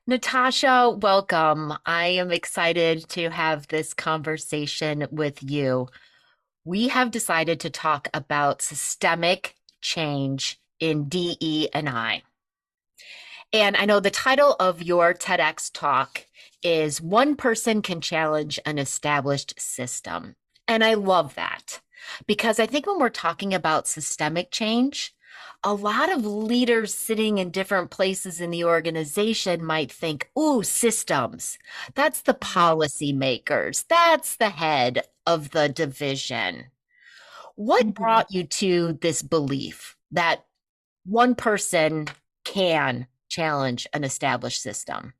Natasha, welcome. I am excited to have this conversation with you. We have decided to talk about systemic change in DE&I. And I know the title of your TEDx talk is One Person Can Challenge an Established System. And I love that because I think when we're talking about systemic change, a lot of leaders sitting in different places in the organization might think, ooh, systems. That's the policy makers. That's the head of the division. What Mhm. brought you to this belief that one person can challenge an established system?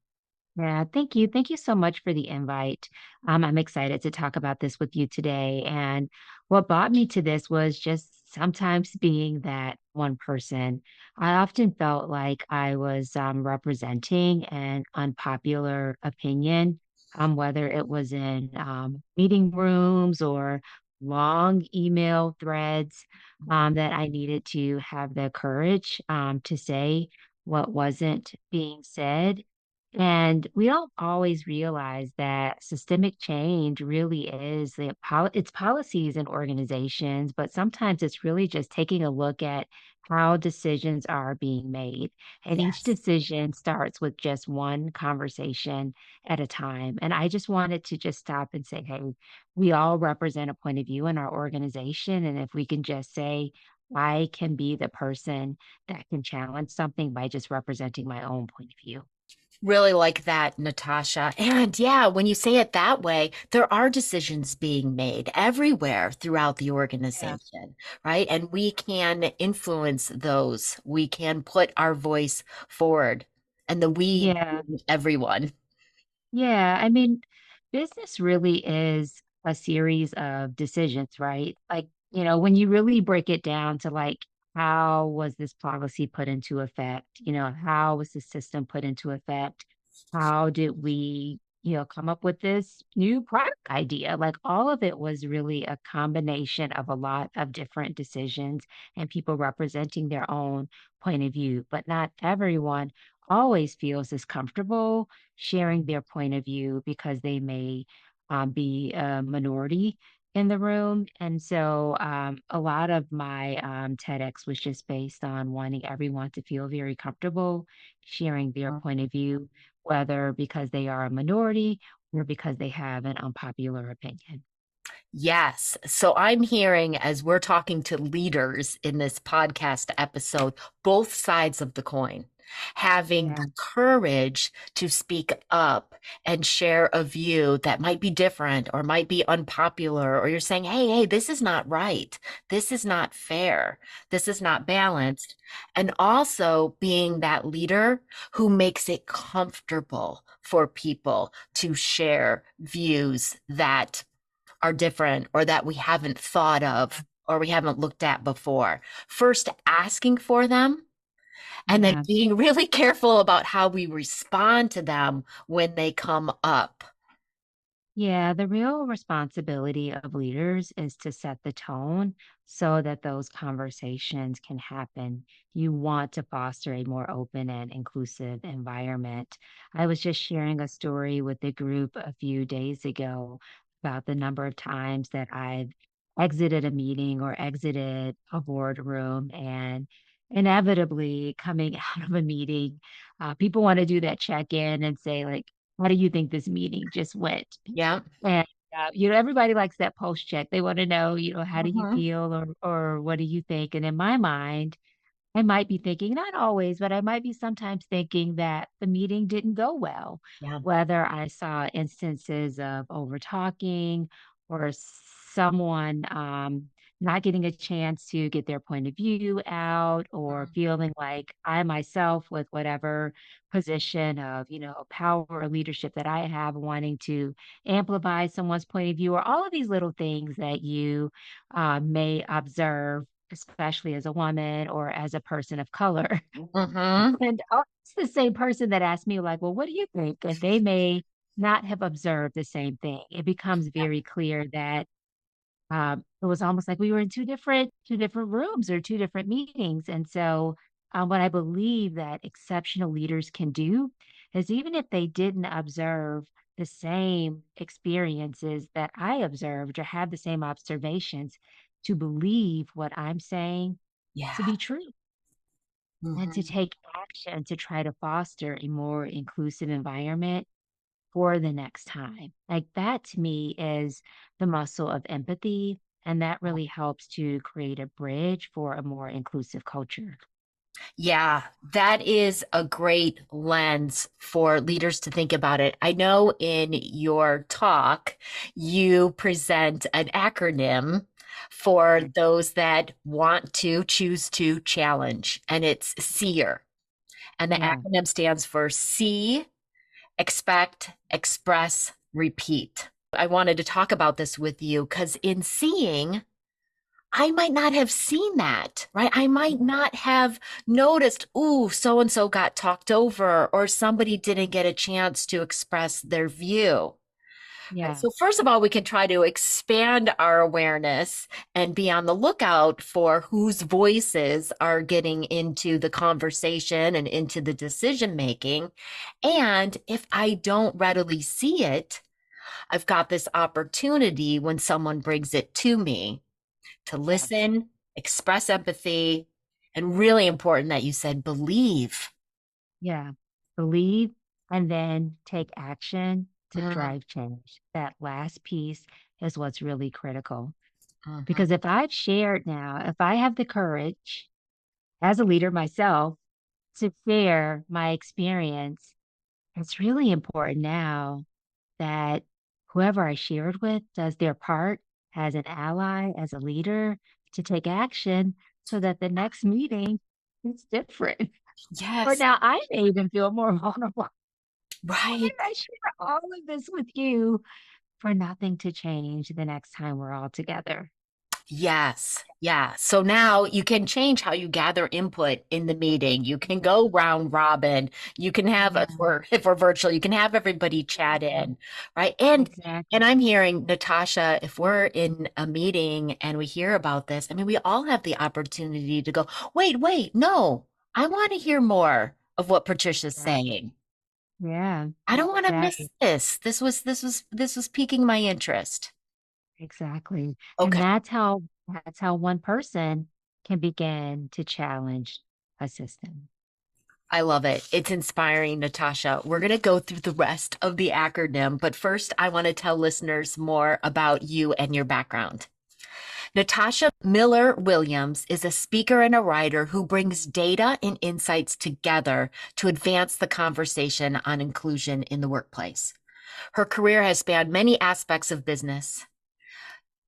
Yeah, thank you. Thank you so much for the invite. I'm excited to talk about this with you today. And what brought me to this was just sometimes being that one person. I often felt like I was representing an unpopular opinion, whether it was in meeting rooms or long email threads, that I needed to have the courage to say what wasn't being said. And we don't always realize that systemic change really is it's policies and organizations, but sometimes it's really just taking a look at how decisions are being made. And each Yes. decision starts with just one conversation at a time. And I just wanted to just stop and say, hey, we all represent a point of view in our organization. And if we can just say, I can be the person that can challenge something by just representing my own point of view. Really like that, Natasha. And yeah, when you say it that way, there are decisions being made everywhere throughout the Yeah. organization, right? And we can influence those. We can put our voice forward. And the we, Yeah. everyone. Yeah. I mean, business really is a series of decisions, right? Like, when you really break it down to like, how was this policy put into effect? How was the system put into effect? How did we, come up with this new product idea? Like, all of it was really a combination of a lot of different decisions and people representing their own point of view, but not everyone always feels as comfortable sharing their point of view because they may be a minority in the room. And so a lot of my TEDx was just based on wanting everyone to feel very comfortable sharing their point of view, whether because they are a minority or because they have an unpopular opinion. Yes. So I'm hearing as we're talking to leaders in this podcast episode, both sides of the coin, having the Yeah. courage to speak up and share a view that might be different or might be unpopular, or you're saying, hey, this is not right. This is not fair. This is not balanced. And also being that leader who makes it comfortable for people to share views that are different or that we haven't thought of or we haven't looked at before. First, asking for them and then Yeah. being really careful about how we respond to them when they come up. Yeah, the real responsibility of leaders is to set the tone so that those conversations can happen. You want to foster a more open and inclusive environment. I was just sharing a story with the group a few days ago about the number of times that I've exited a meeting or exited a boardroom and inevitably coming out of a meeting, people want to do that check in and say, like, how do you think this meeting just went? Yeah. And, everybody likes that pulse check. They wanna know, how do you Mhm. feel or what do you think? And in my mind, I might be thinking, not always, but I might be sometimes thinking that the meeting didn't go well, Yeah. whether I saw instances of over talking or someone not getting a chance to get their point of view out, or feeling like I myself, with whatever position of, power or leadership that I have, wanting to amplify someone's point of view, or all of these little things that you may observe, especially as a woman or as a person of color. Mhm. And it's the same person that asked me, like, well, what do you think? And they may not have observed the same thing. It becomes very clear that it was almost like we were in two different rooms or two different meetings. And so, what I believe that exceptional leaders can do is even if they didn't observe the same experiences that I observed or have the same observations, to believe what I'm saying to Yeah. be true and to Mhm. take action to try to foster a more inclusive environment for the next time. Like that to me is the muscle of empathy. And that really helps to create a bridge for a more inclusive culture. Yeah, that is a great lens for leaders to think about it. I know in your talk, you present an acronym for Mm. those that want to choose to challenge, and it's SEER. And the Yeah, acronym stands for see, expect, express, repeat. I wanted to talk about this with you because in seeing, I might not have seen that, right? I might not have noticed, ooh, so and so got talked over, or somebody didn't get a chance to express their view. Right. yeah, So, first of all, we can try to expand our awareness and be on the lookout for whose voices are getting into the conversation and into the decision making. And if I don't readily see it, I've got this opportunity when someone brings it to me to yes, listen, express empathy, and really important that you said believe. yeah. Believe and then take action to Mm, drive change. That last piece is what's really critical. mhm. Because if I've shared now, if I have the courage as a leader myself to share my experience, it's really important now that whoever I shared with does their part as an ally, as a leader to take action so that the next meeting is different. Or Yes, now I may even feel more vulnerable. Why right. did I share all of this with you for nothing to change the next time we're all together? Yes. Yeah. So now you can change how you gather input in the meeting. You can go round robin. You can have, Yeah, if we're virtual, you can have everybody chat exactly. in, right? And Exactly. I'm hearing, Natasha, if we're in a meeting and we hear about this, I mean, we all have the opportunity to go, wait, no, I want to hear more of what Patricia's Yeah. saying. Yeah, I don't want to miss exactly. this. This was piquing my interest. Exactly. And Okay. that's how one person can begin to challenge a system. I love it. It's inspiring, Natasha. We're going to go through the rest of the acronym, but first, I want to tell listeners more about you and your background. Natasha Miller Williams is a speaker and a writer who brings data and insights together to advance the conversation on inclusion in the workplace. Her career has spanned many aspects of business.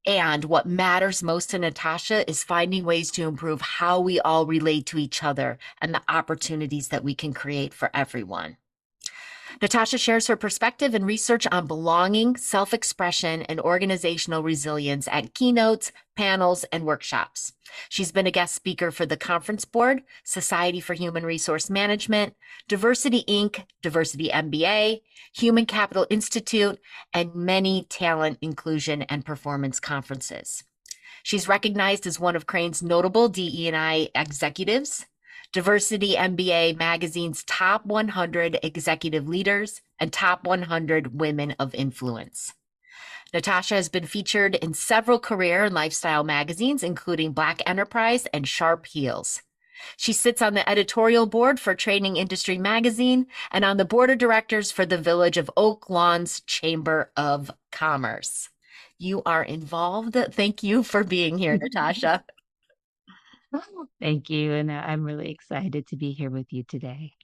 And what matters most to Natasha is finding ways to improve how we all relate to each other and the opportunities that we can create for everyone. Natasha shares her perspective and research on belonging, self expression, and organizational resilience at keynotes, panels, and workshops. She's been a guest speaker for the Conference Board, Society for Human Resource Management, Diversity Inc., Diversity MBA, Human Capital Institute, and many talent inclusion and performance conferences. She's recognized as one of Crane's notable DE&I executives, Diversity MBA magazine's top 100 executive leaders, and top 100 women of influence. Natasha has been featured in several career and lifestyle magazines, including Black Enterprise and Sharp Heels. She sits on the editorial board for Training Industry Magazine and on the board of directors for the Village of Oak Lawns Chamber of Commerce. You are involved. Thank you for being here, Natasha. Thank you. And I'm really excited to be here with you today.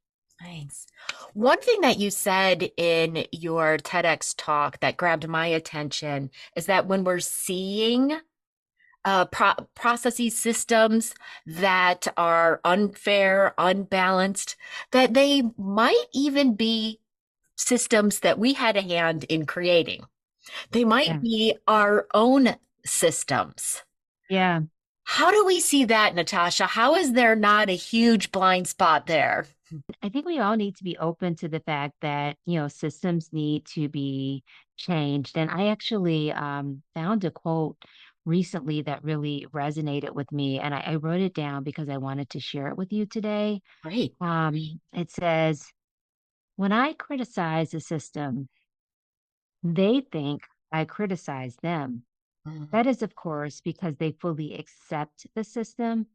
Thanks. One thing that you said in your TEDx talk that grabbed my attention is that when we're seeing processes, systems that are unfair, unbalanced, that they might even be systems that we had a hand in creating. They might Yeah. be our own systems. Yeah. How do we see that, Natasha? How is there not a huge blind spot there? I think we all need to be open to the fact that, systems need to be changed. And I actually found a quote recently that really resonated with me. And I wrote it down because I wanted to share it with you today. Great. It says, When I criticize a system, they think I criticize them. Mm, That is, of course, because they fully accept the system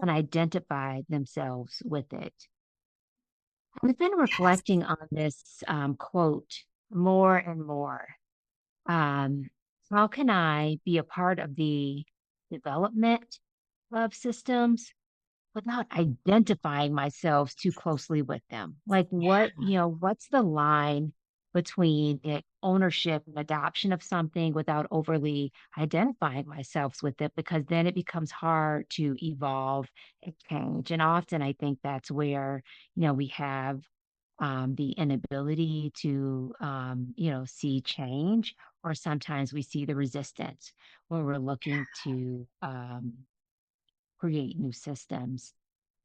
and identify themselves with it. I've been yes. reflecting on this quote more and more. Um, how can I be a part of the development of systems without identifying myself too closely with them? Like what, what's the line between ownership and adoption of something without overly identifying myself with it? Because then it becomes hard to evolve and change. And often I think that's where, we have the inability to, see change, or sometimes we see the resistance when we're looking to create new systems.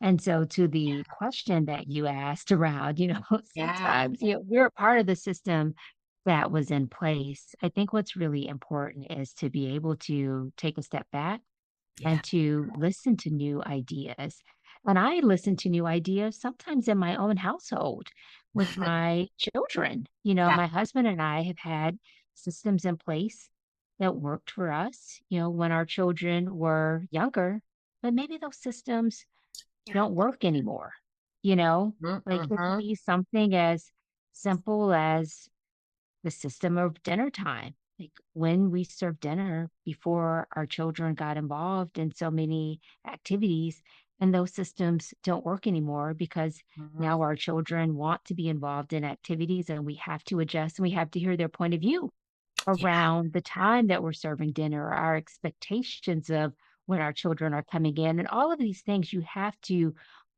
And so to the question that you asked around, Yeah. sometimes, we're a part of the system that was in place. I think what's really important is to be able to take a step back Yeah. and to listen to new ideas. And I listen to new ideas sometimes in my own household with my children. Yeah. My husband and I have had systems in place that worked for us, when our children were younger, but maybe those systems Yeah. don't work anymore. You know, like it could Mm-hmm. be something as simple as the system of dinner time. Like when we served dinner before our children got involved in so many activities, and those systems don't work anymore because Mm-hmm. now our children want to be involved in activities and we have to adjust and we have to hear their point of view Yeah. around the time that we're serving dinner, our expectations of when our children are coming in, and all of these things you have to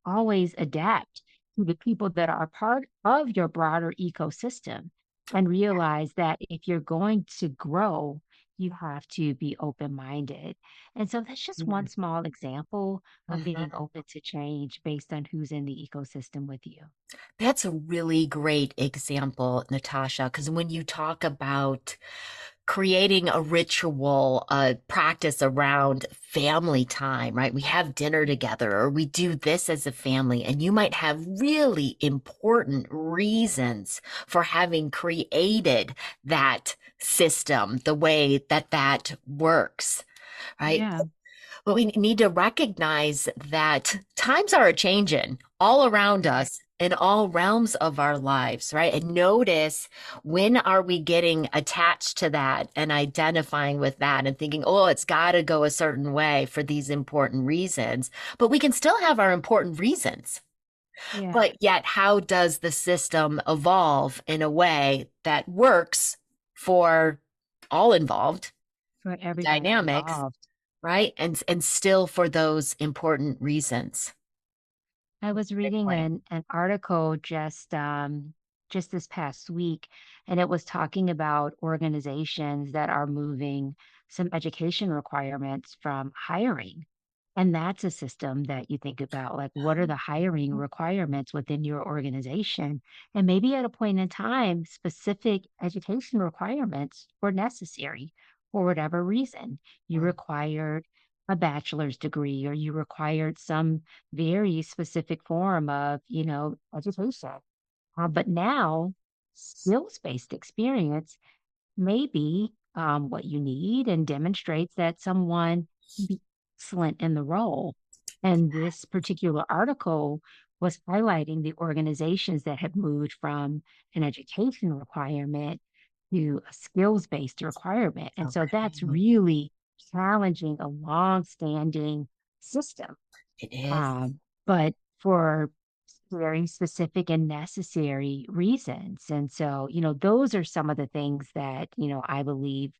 always adapt to the people that are part of your broader ecosystem and realize that if you're going to grow, you have to be open minded. And so that's just one small example of being Mm-hmm. open to change based on who's in the ecosystem with you. That's a really great example, Natasha, because when you talk about creating a ritual, a practice around family time, right? We have dinner together or we do this as a family, and you might have really important reasons for having created that system, the way that that works, right? Yeah, But we need to recognize that times are a changing all around right. us in all realms of our lives, right? And notice, when are we getting attached to that and identifying with that and thinking, oh, it's got to go a certain way for these important reasons. But we can still have our important reasons. Yeah, But yet, how does the system evolve in a way that works for all involved, for everybody dynamics, involved. right? And still for those important reasons. I was Great reading point. an article just this past week, and it was talking about organizations that are moving some education requirements from hiring. And that's a system that you think about, like what are the hiring requirements within your organization? And maybe at a point in time, specific education requirements were necessary for whatever reason. You Mm, required a bachelor's degree or you required some very specific form of, education. But now, skills-based experience may be what you need and demonstrates that someone can be excellent in the role. And this particular article was highlighting the organizations that have moved from an education requirement to a skills-based requirement. And so that's okay. really challenging a long-standing system, It is. but for very specific and necessary reasons. And so, those are some of the things that, I believe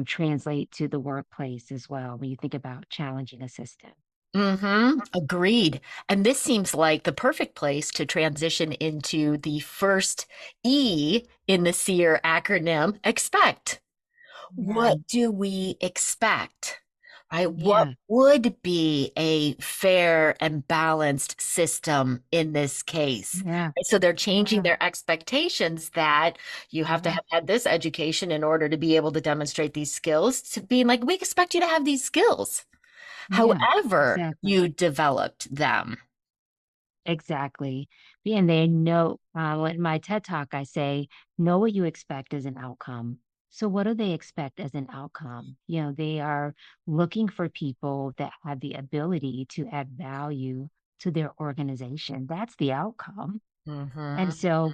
translate to the workplace as well when you think about challenging a system. Mm-hmm. Agreed. And this seems like the perfect place to transition into the first E in the S.E.E.R acronym, expect. Yeah. What do we expect? Right? What Yeah. would be a fair and balanced system in this case? Yeah. Right? So they're changing Yeah. their expectations that you have to Yeah. have had this education in order to be able to demonstrate these skills, to being like, we expect you to have these skills, Yeah. however Exactly. you developed them. Exactly. And they know, in my TED Talk, I say, know what you expect as an outcome. So, what do they expect as an outcome? They are looking for people that have the ability to add value to their organization. That's the outcome. And Hmm. so,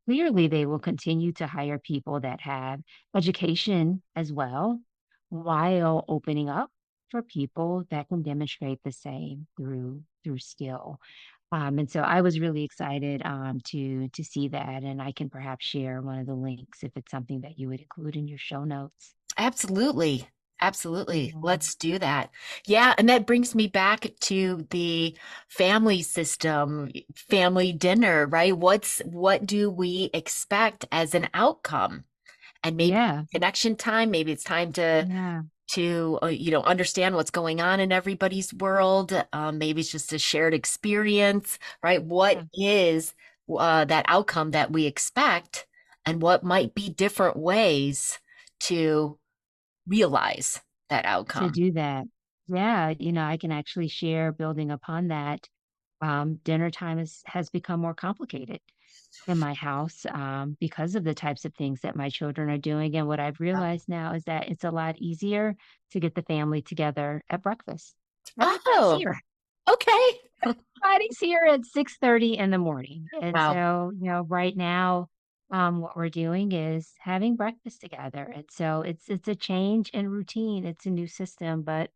clearly, they will continue to hire people that have education as well, while opening up for people that can demonstrate the same through skill. And so I was really excited to see that, and I can perhaps share one of the links if it's something that you would include in your show notes. Absolutely. Absolutely. Yeah. Let's do that. Yeah, and that brings me back to the family system, family dinner, right? What do we expect as an outcome? And maybe Yeah. connection time, maybe it's time Yeah. to understand what's going on in everybody's world. Maybe it's just a shared experience, right? What Yeah. is that outcome that we expect, and what might be different ways to realize that To outcome? do that. Yeah, I can actually share building upon that. Dinner time has become more complicated in my house because of the types of things that my children are doing. And what I've realized now is that it's a lot easier to get the family together at breakfast. Everybody's Oh, here. okay. Everybody's here at 6:30 in the morning. And Wow. so, right now, what we're doing is having breakfast together. And so it's a change in routine. It's a new system, but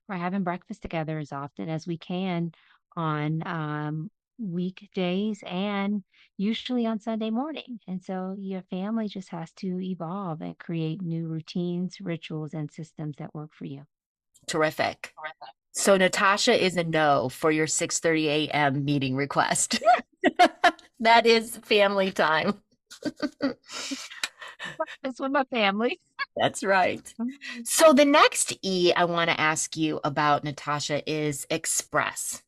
we're having breakfast together as often as we can on weekdays and usually on Sunday morning. And so your family just has to evolve and create new routines, rituals, and systems that work for you. Terrific. So Natasha is a no for your 6:30 a.m. meeting request. That is family time. That's with my family. That's right. Mhm. So the next E I want to ask you about, Natasha, is express.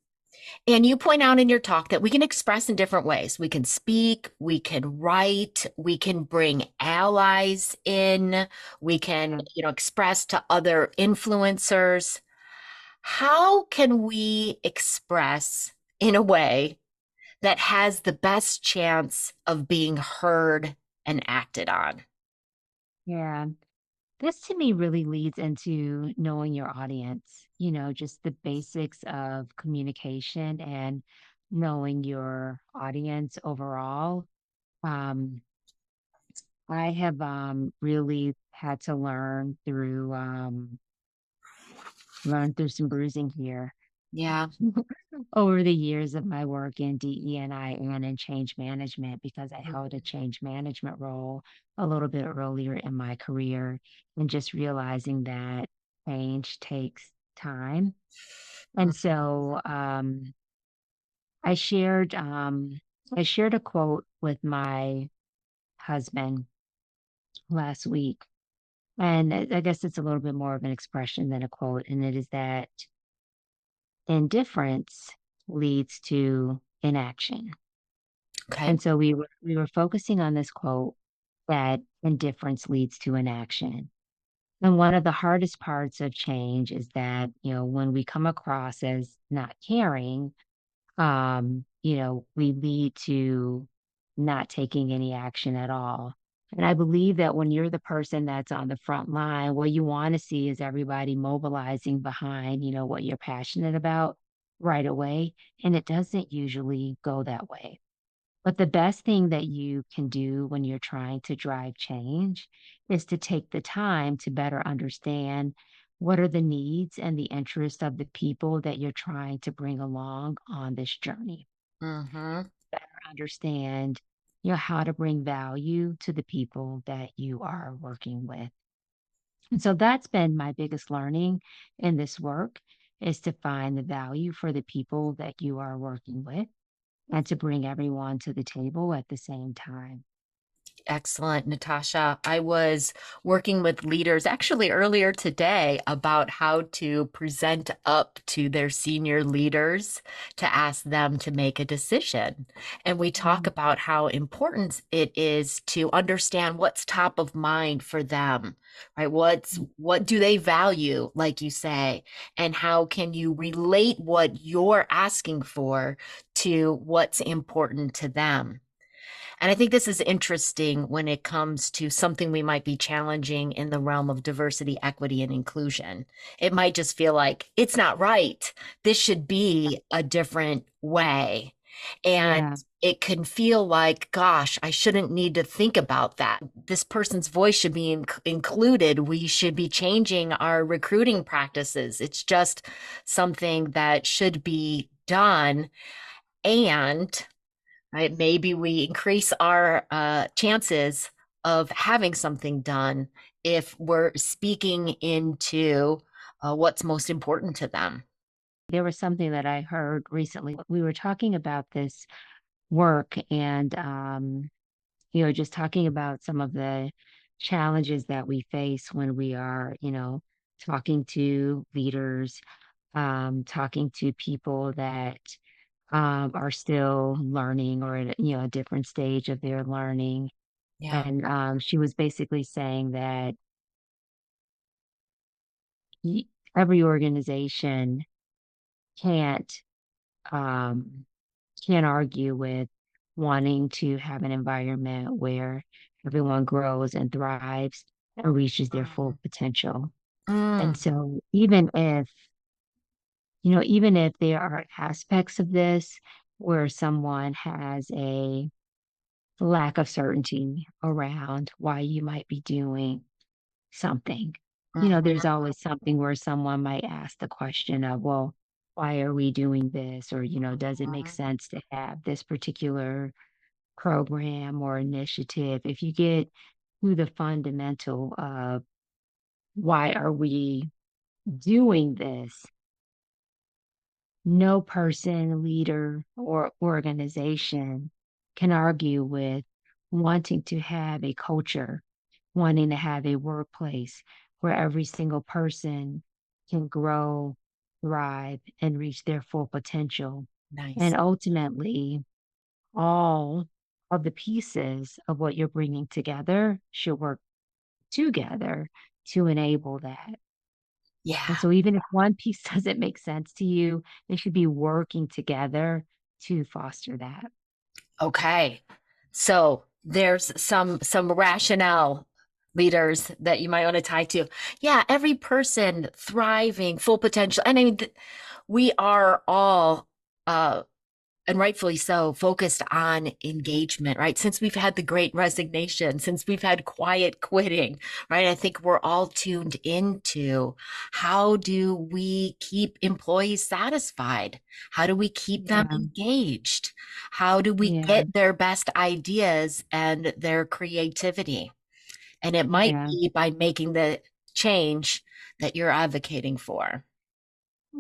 And you point out in your talk that we can express in different ways. We can speak, we can write, we can bring allies in, we can, Yeah. express to other influencers. How can we express in a way that has the best chance of being heard and acted on? Yeah. This to me really leads into knowing your audience, just the basics of communication and knowing your audience overall. Um, I have really had to learn through some bruising here Yeah. over the years of my work in DE&I and in change management because I held a change management role a little bit earlier in my career and just realizing that change takes time. And so I shared I shared a quote with my husband last week. And I guess it's a little bit more of an expression than a quote, and it is that indifference leads to inaction. Okay. And so we were focusing on this quote that indifference leads to inaction. And one of the hardest parts of change is that, when we come across as not caring, we lead to not taking any action at all. And I believe that when you're the person that's on the front line, what you want to see is everybody mobilizing behind, what you're passionate about right away. And it doesn't usually go that way. But the best thing that you can do when you're trying to drive change is to take the time to better understand what are the needs and the interests of the people that you're trying to bring along on this journey. Mm-hmm. Better understand, how to bring value to the people that you are working with. And so that's been my biggest learning in this work is to find the value for the people that you are working with and to bring everyone to the table at the same time. Excellent, Natasha. I was working with leaders actually earlier today about how to present up to their senior leaders to ask them to make a decision. And we talk Mm. about how important it is to understand what's top of mind for them, right? What do they value, like you say, and how can you relate what you're asking for to what's important to them? And I think this is interesting when it comes to something we might be challenging in the realm of diversity, equity, and inclusion. It might just feel like it's not right. This should be a different way. And Yeah. it can feel like, gosh, I shouldn't need to think about that. This person's voice should be included. We should be changing our recruiting practices. It's just something that should be done. And right? Maybe we increase our chances of having something done if we're speaking into what's most important to them. There was something that I heard recently. We were talking about this work and just talking about some of the challenges that we face when we are, talking to leaders, talking to people that are still learning or at a different stage of their learning. Yeah. And she was basically saying that y- every organization can't um, can't argue with wanting to have an environment where everyone grows and thrives and reaches their full Mm. potential. And Mm. so even if there are aspects of this where someone has a lack of certainty around why you might be doing something. There's Mhm. always something where someone might ask the question of, well, why are we doing this? Or, does it make sense to have this particular program or initiative? If you get to the fundamental of why are we doing this, no person, leader, or organization can argue with wanting to have a culture, wanting to have a workplace where every single person can grow, thrive, and reach their full potential. And Nice. ultimately, all of the pieces of what you're bringing together should work together to enable that. And Yeah. so even if one piece doesn't make sense to you, they should be working together to foster that. Okay. So there's some rationale leaders that you might want to tie to. Yeah, every person thriving, full potential. And I mean, we are all and rightfully so, focused on engagement, right? Since we've had the great resignation, since we've had quiet quitting, right? I think we're all tuned into how do we keep employees satisfied? How do we keep them Yeah, engaged? How do we yeah, get their best ideas and their creativity? And it might yeah, be by making the change that you're advocating for.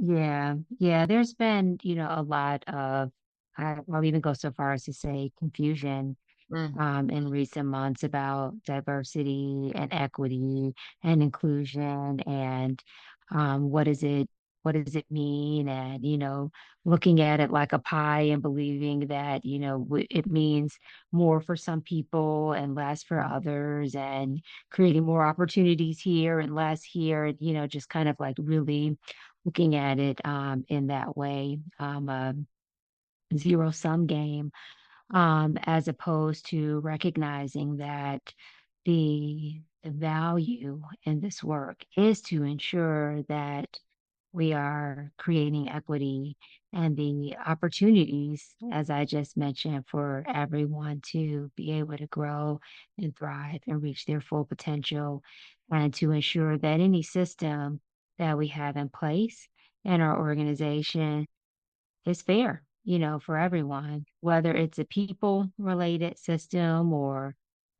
yeah, yeah. There's been, a lot of, I'll even go so far as to say confusion Mm, in recent months about diversity and equity and inclusion and what what does it mean and looking at it like a pie and believing that it means more for some people and less for others and creating more opportunities here and less here and just kind of like really looking at it in that way, a zero sum game, as opposed to recognizing that the value in this work is to ensure that we are creating equity and the opportunities, as I just mentioned, for everyone to be able to grow and thrive and reach their full potential, and to ensure that any system that we have in place in our organization is fair, for everyone, whether it's a people related system or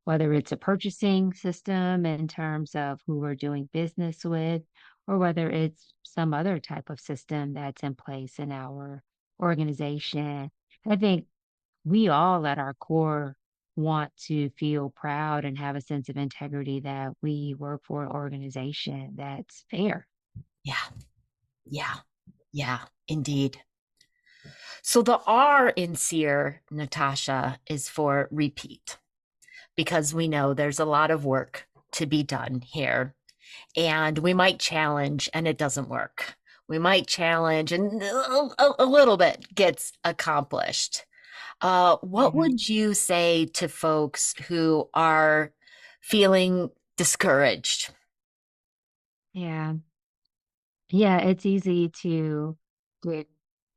whether it's a purchasing system in terms of who we're doing business with, or whether it's some other type of system that's in place in our organization. I think we all at our core want to feel proud and have a sense of integrity that we work for an organization that's fair. Yeah. Yeah. Yeah. Indeed. So the R in SEER, Natasha, is for repeat because we know there's a lot of work to be done here. And we might challenge and it doesn't work. We might challenge and a little bit gets accomplished. What Mhm. would you say to folks who are feeling discouraged? Yeah. Yeah, it's easy to get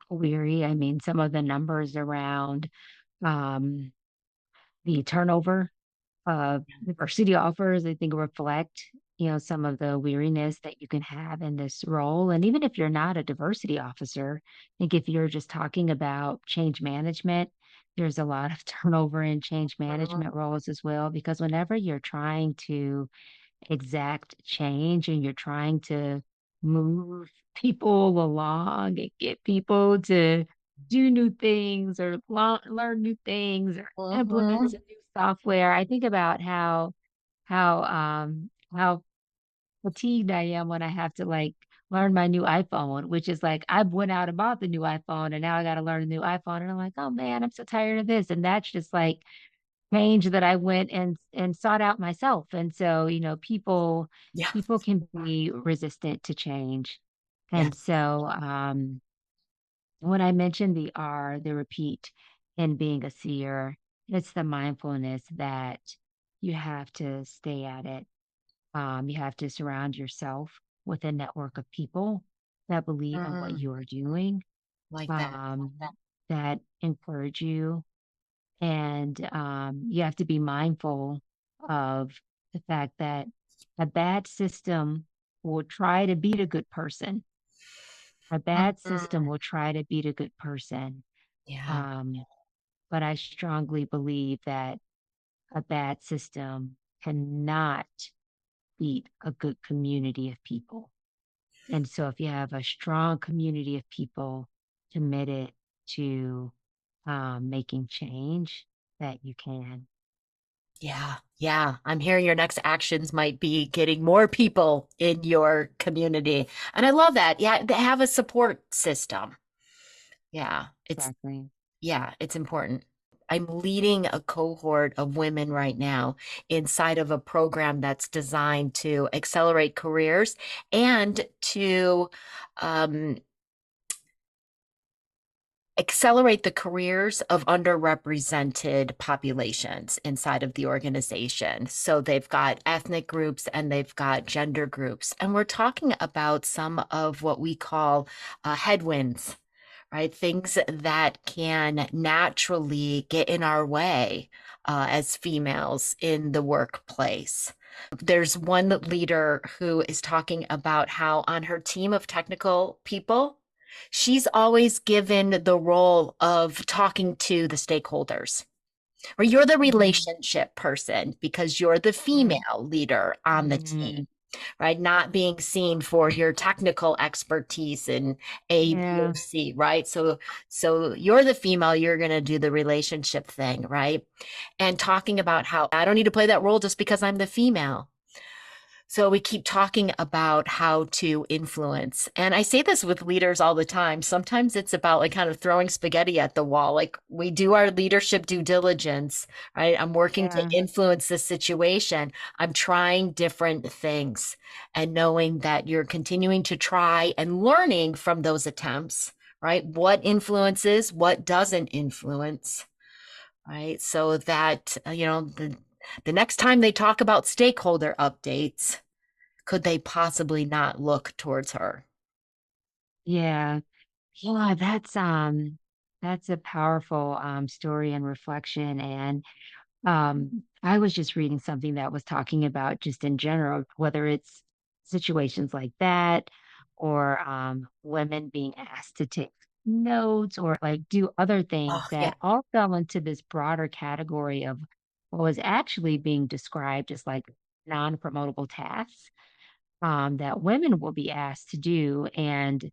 weary. I mean, some of the numbers around um, the turnover diversity offers, I think reflect, some of the weariness that you can have in this role. And even if you're not a diversity officer, I think if you're just talking about change management, there's a lot of turnover in change Mhm, management roles as well, because whenever you're trying to exact change and you're trying to move people along and get people to do new things or learn new things or implement mhm. some new software. I think about how fatigued I am when I have to like learn my new iPhone, which is like I went out and bought the new iPhone and now I got to learn a new iPhone and I'm like, oh man, I'm so tired of this. And that's just like change that I went and sought out myself. And so, Yeah, people can be resistant to change. yeah. And so, when I mentioned the R, the repeat, in being a seer, it's the mindfulness that you have to stay at it. You have to surround yourself with a network of people that believe in what Mm, you are doing, like that. um, that encourage you, and you have to be mindful of the fact that a bad system will try to beat a good person. A bad system Mhm. will try to beat a good person. Yeah, Um, but I strongly believe that a bad system cannot beat a good community of people. And so if you have a strong community of people committed to making change, that you can. yeah, yeah. I'm hearing your next actions might be getting more people in your community. And I love that. Yeah, they have a support system. Yeah, Exactly. it's important. I'm leading a cohort of women right now inside of a program that's designed to accelerate careers and to um, accelerate the careers of underrepresented populations inside of the organization. So they've got ethnic groups and they've got gender groups. And we're talking about some of what we call headwinds, right? Things that can naturally get in our way as females in the workplace. There's one leader who is talking about how on her team of technical people, she's always given the role of talking to the stakeholders, or you're the Mhm. relationship person because you're the Mm, female leader on the team, mm, right? Not being seen for your technical expertise in A, B, or yeah, C, right? So you're the female, you're going to do the relationship thing, right? And talking about how I don't need to play that role just because I'm the female. So we keep talking about how to influence. And I say this with leaders all the time. Sometimes it's about like kind of throwing spaghetti at the wall. Like we do our leadership due diligence, right? I'm working to yeah, influence the situation. I'm trying different things and knowing that you're continuing to try and learning from those attempts, right? What influences, what doesn't influence, right? So that, the next time they talk about stakeholder updates, could they possibly not look towards her? yeah, yeah. That's a powerful story and reflection. And I was just reading something that was talking about just in general, whether it's situations like that or women being asked to take notes or like do other things Oh, yeah. that all fell into this broader category of what was actually being described as like non-promotable tasks that women will be asked to do. And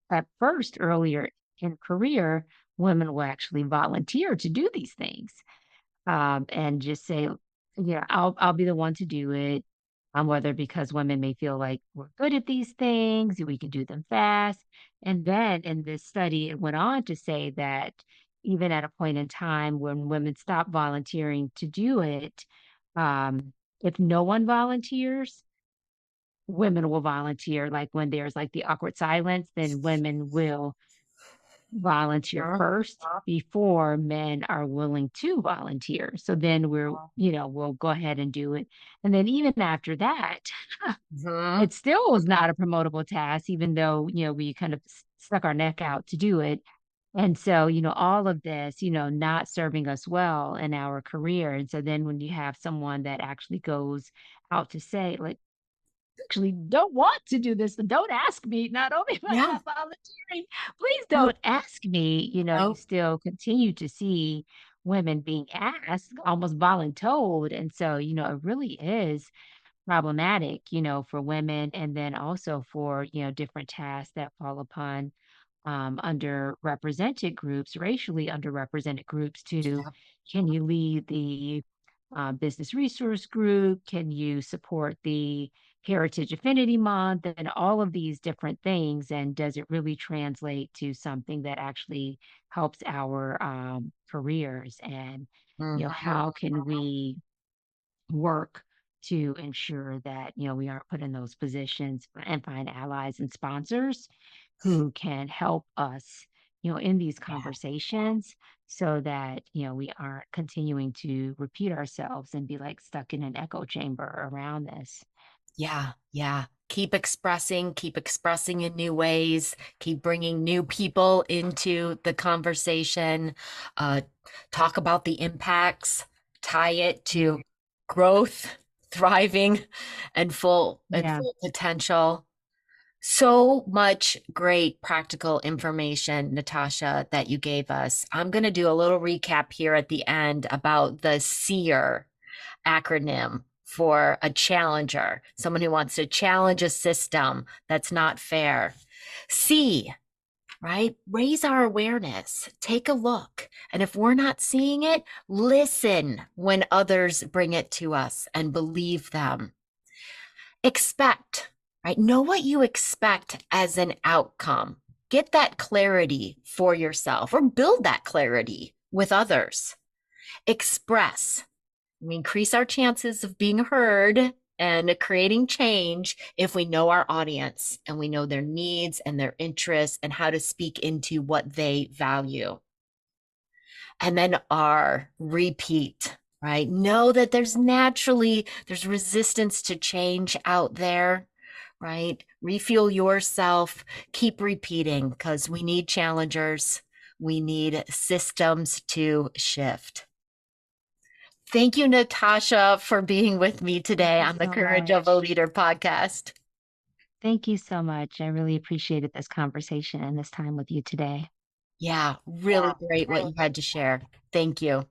at first, earlier in career, women will actually volunteer to do these things. and just say, yeah, I'll be the one to do it. Whether because women may feel like we're good at these things, we can do them fast. And then in this study, it went on to say that even at a point in time when women stop volunteering to do it, if no one volunteers, women will volunteer. Like when there's like the awkward silence, then women will volunteer Huh? first before men are willing to volunteer. So then we'll go ahead and do it. And then even after that, Mhm. it still was not a promotable task, even though, we kind of stuck our neck out to do it. And so, all of this, not serving us well in our career. And so then when you have someone that actually goes out to say, like, actually don't want to do this, then don't ask me. Not only am I Yeah. not volunteering, please No, don't ask me. You no. still continue to see women being asked, almost voluntold. And so, it really is problematic, for women and then also for, different tasks that fall upon underrepresented groups, racially underrepresented groups too. Yeah. Can you lead the business resource group? Can you support the Heritage Affinity Month and all of these different things? And does it really translate to something that actually helps our careers? And, Mhm. how can we work to ensure that, we aren't put in those positions and find allies and sponsors who can help us, in these Yeah. conversations so that, we aren't continuing to repeat ourselves and be like stuck in an echo chamber around this. Yeah. Yeah. Keep expressing in new ways, keep bringing new people into the conversation, uh, talk about the impacts, tie it Mm. to growth, thriving, and Yeah. full potential. So much great practical information, Natasha, that you gave us. I'm going to do a little recap here at the end about the SEER acronym for a challenger, someone who wants to challenge a system that's not fair. C, right? Raise our awareness, take a look. And if we're not seeing it, listen when others bring it to us and believe them. Expect, right? Know what you expect as an outcome. Get that clarity for yourself or build that clarity with others. Express. We increase our chances of being heard and creating change if we know our audience and we know their needs and their interests and how to speak into what they value. And then R, repeat, right? Know that there's resistance to change out there, right? Refuel yourself, keep repeating because we need challengers. We need systems to shift. Thank you, Natasha, for being with me Thank today you on the so Courage of a much. Leader podcast. Thank you so much. I really appreciated this conversation and this time with you today. Yeah, really great what you had to share. Thank you.